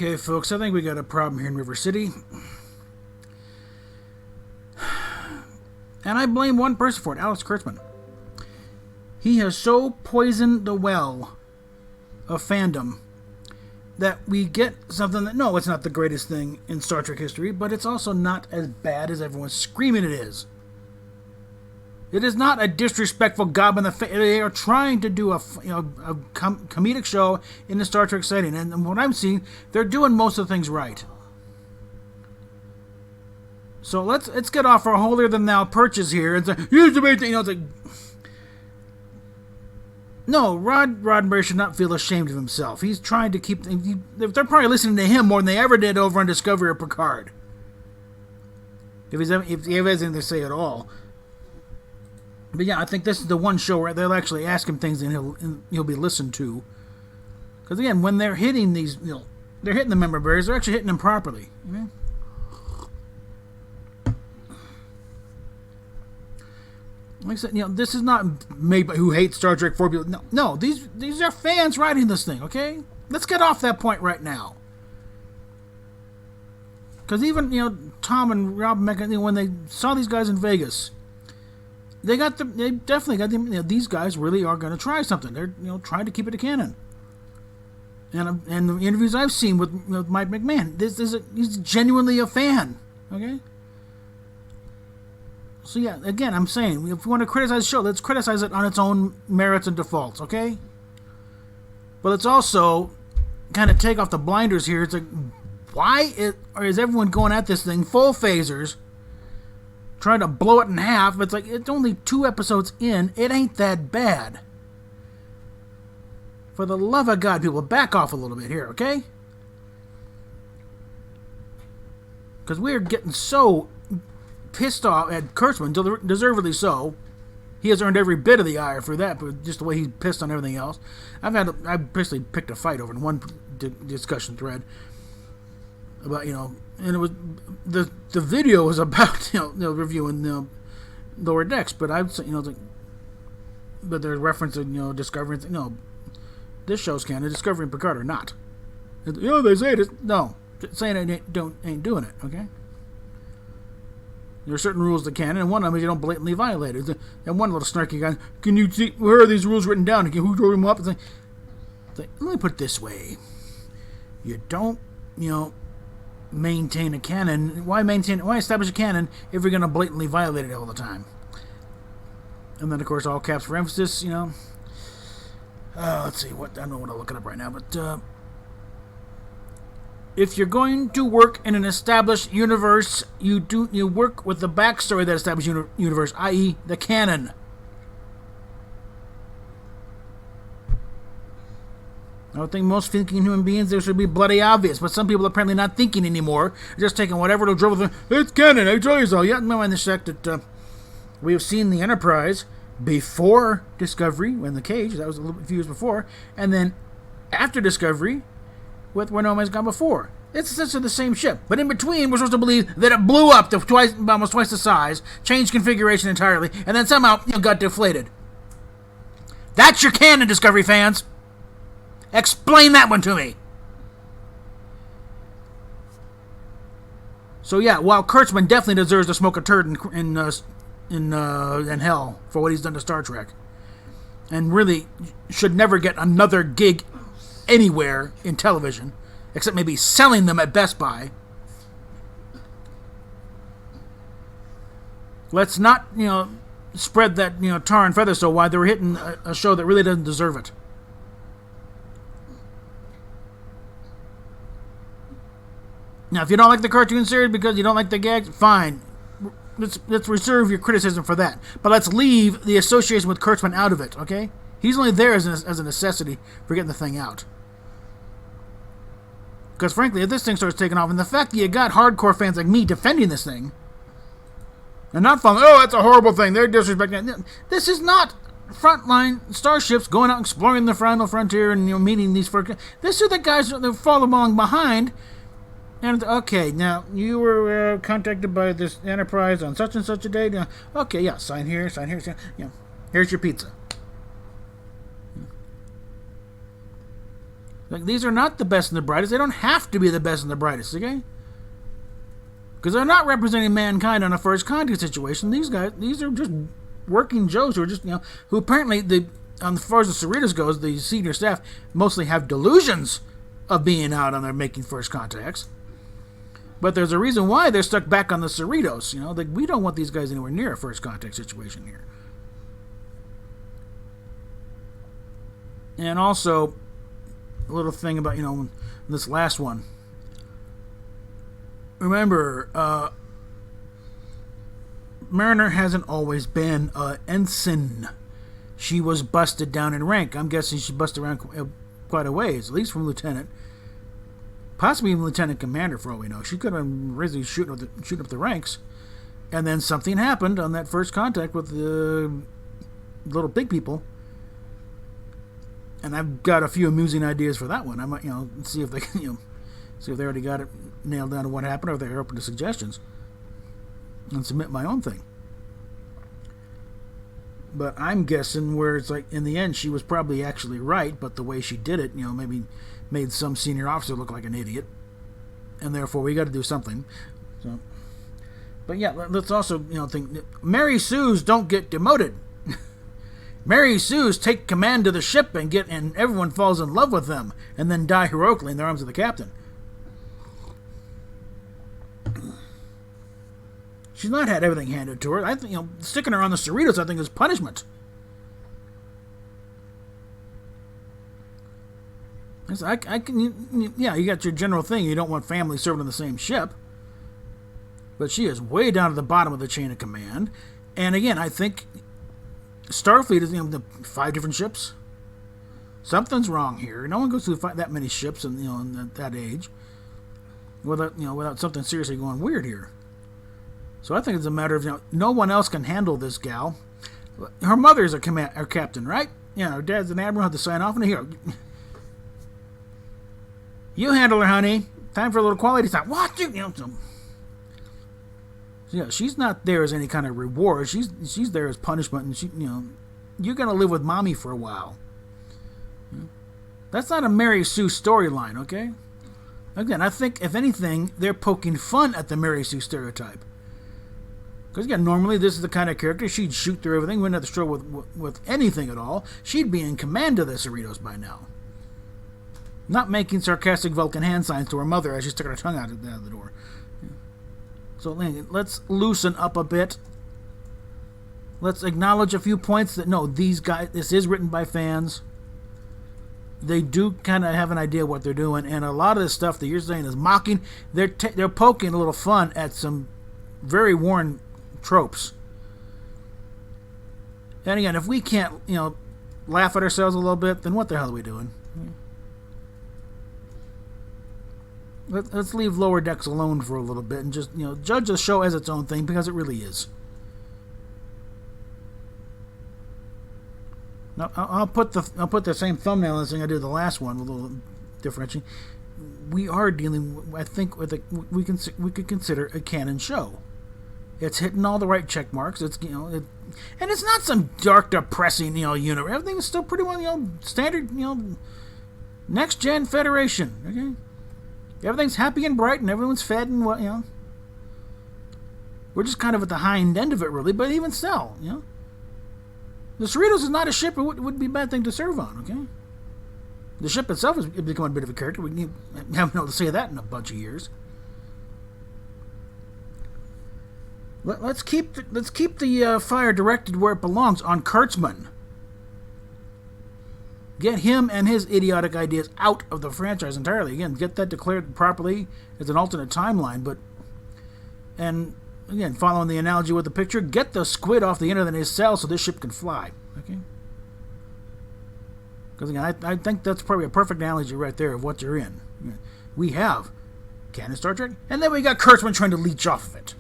Okay, folks, I think we got a problem here in River City. And I blame one person for it, Alex Kurtzman. He has so poisoned the well of fandom that we get something that, no, it's not the greatest thing in Star Trek history, but it's also not as bad as everyone's screaming it is. It is not a disrespectful gob in the face. They are trying to do a comedic show in the Star Trek setting, and what I'm seeing, they're doing most of the things right. So let's get off our holier-than-thou perches here and say, here's the main thing, it's like... No, Roddenberry should not feel ashamed of himself. He's trying to keep... They're probably listening to him more than they ever did over on Discovery or Picard. If he has anything to say at all. But yeah, I think this is the one show where they'll actually ask him things and he'll be listened to. Because again, when they're hitting these, they're hitting the member berries, they're actually hitting them properly. Like I said, this is not made by who hate Star Trek for people. No, these are fans writing this thing. Okay, let's get off that point right now. Because even Tom and Rob Mecca, when they saw these guys in Vegas. They definitely got them. These guys really are going to try something. They're trying to keep it a canon. And the interviews I've seen with Mike McMahon, he's genuinely a fan. Okay. So yeah, again, I'm saying if we want to criticize the show, let's criticize it on its own merits and defaults. Okay. But let's also kind of take off the blinders here. It's like, why is everyone going at this thing full phasers? Trying to blow it in half. It's like, it's only 2 episodes in. It ain't that bad. For the love of God, people, back off a little bit here, okay? Because we're getting so pissed off at Kurtzman, deservedly so. He has earned every bit of the ire for that, but just the way he's pissed on everything else. I basically picked a fight over in one discussion thread about, and it was the video was about reviewing Lower Decks, but I've but they're referencing Discovery. This show's canon. Discovery and Picard are not. They say it is. No, saying it ain't doing it. Okay. There are certain rules that canon, and one of them is you don't blatantly violate it. And one little snarky guy, can you see where are these rules written down? Who wrote them up? It's like, let me put it this way: you don't maintain a canon. Why establish a canon if you're going to blatantly violate it all the time? And then, of course, all caps for emphasis, let's see, I don't know what I'm looking up right now, but if you're going to work in an established universe, you work with the backstory of that established universe, i.e. the canon. I would think most thinking human beings, this should be bloody obvious, but some people are apparently not thinking anymore. They're just taking whatever to dribble them. It's canon, I tell you so. Yeah, no, in the fact that we have seen the Enterprise before Discovery, when the Cage, that was a few years before, and then after Discovery, with where No Man's Gone before. It's essentially the same ship, but in between, we're supposed to believe that it blew up to almost twice the size, changed configuration entirely, and then somehow got deflated. That's your canon, Discovery fans. Explain that one to me. So yeah, while Kurtzman definitely deserves to smoke a turd in hell for what he's done to Star Trek, and really should never get another gig anywhere in television, except maybe selling them at Best Buy. Let's not spread that tar and feather so wide that we're hitting a show that really doesn't deserve it. Now, if you don't like the cartoon series because you don't like the gags, fine. Let's reserve your criticism for that. But let's leave the association with Kurtzman out of it, okay? He's only there as a necessity for getting the thing out. Because frankly, if this thing starts taking off, and the fact that you got hardcore fans like me defending this thing, and not following, that's a horrible thing, they're disrespecting it. This is not frontline starships going out exploring the final frontier and meeting these first. This are the guys that follow along behind. And okay, now you were contacted by this Enterprise on such and such a date. Okay, yeah, sign here, sign. Yeah, here's your pizza. Like, these are not the best and the brightest. They don't have to be the best and the brightest, okay? Because they're not representing mankind on a first contact situation. These are just working Joes who are just, who apparently, as far as the Cerritos goes, the senior staff mostly have delusions of being out on their making first contacts. But there's a reason why they're stuck back on the Cerritos. Like, we don't want these guys anywhere near a first contact situation here. And also, a little thing about, this last one. Remember, Mariner hasn't always been an ensign. She was busted down in rank. I'm guessing she busted around quite a ways, at least from lieutenant. Possibly even lieutenant commander, for all we know. She could have been really shooting up the ranks. And then something happened on that first contact with the little pig people. And I've got a few amusing ideas for that one. I might, see if they can, see if they already got it nailed down to what happened, or if they're open to suggestions, and submit my own thing. But I'm guessing where it's like, in the end, she was probably actually right, but the way she did it, maybe made some senior officer look like an idiot, and therefore we got to do something. So, but yeah, let's also, think Mary Sue's don't get demoted. Mary Sue's take command of the ship and everyone falls in love with them, and then die heroically in the arms of the captain. She's not had everything handed to her. I think, sticking her on the Cerritos, I think, is punishment. I can, you got your general thing. You don't want family serving on the same ship. But she is way down at the bottom of the chain of command. And again, I think Starfleet is, the 5 different ships. Something's wrong here. No one goes through that many ships in that age without something seriously going weird here. So I think it's a matter of, no one else can handle this gal. Her mother's a captain, right? Her dad's an admiral, had to sign off on it. Here, you handle her, honey. Time for a little quality time. What? Yeah, she's not there as any kind of reward. She's there as punishment, and you're gonna live with mommy for a while. That's not a Mary Sue storyline, okay? Again, I think if anything, they're poking fun at the Mary Sue stereotype. Because again, normally this is the kind of character she'd shoot through everything, wouldn't have to struggle with anything at all. She'd be in command of the Cerritos by now. Not making sarcastic Vulcan hand signs to her mother as she stuck her tongue out of the door. So let's loosen up a bit. Let's acknowledge a few points that, no, these guys, this is written by fans. They do kind of have an idea what they're doing, and a lot of this stuff that you're saying is mocking. They're poking a little fun at some very worn tropes. And again, if we can't, laugh at ourselves a little bit, then what the hell are we doing? Let's leave Lower Decks alone for a little bit and just, judge the show as its own thing, because it really is. Now, I'll put the same thumbnail on this thing I did the last one, with a little differentiating. We are dealing, I think, with we could consider a canon show. It's hitting all the right check marks. It's and it's not some dark, depressing universe. Everything is still pretty well standard next gen Federation. Okay. Everything's happy and bright, and everyone's fed, and we're just kind of at the hind end of it, really. But even still, the Cerritos is not a ship. It would be a bad thing to serve on. Okay, the ship itself has become a bit of a character. We haven't been able to say that in a bunch of years. Let's keep the fire directed where it belongs, on Kurtzman. Get him and his idiotic ideas out of the franchise entirely. Again, get that declared properly as an alternate timeline. And again, following the analogy with the picture, get the squid off the end of his cell so this ship can fly. Okay? Because again, I think that's probably a perfect analogy right there of what you're in. We have canon Star Trek, and then we got Kurtzman trying to leech off of it.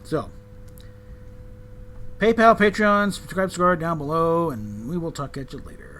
So, PayPal, Patreon, subscribe down below, and we will talk at you later.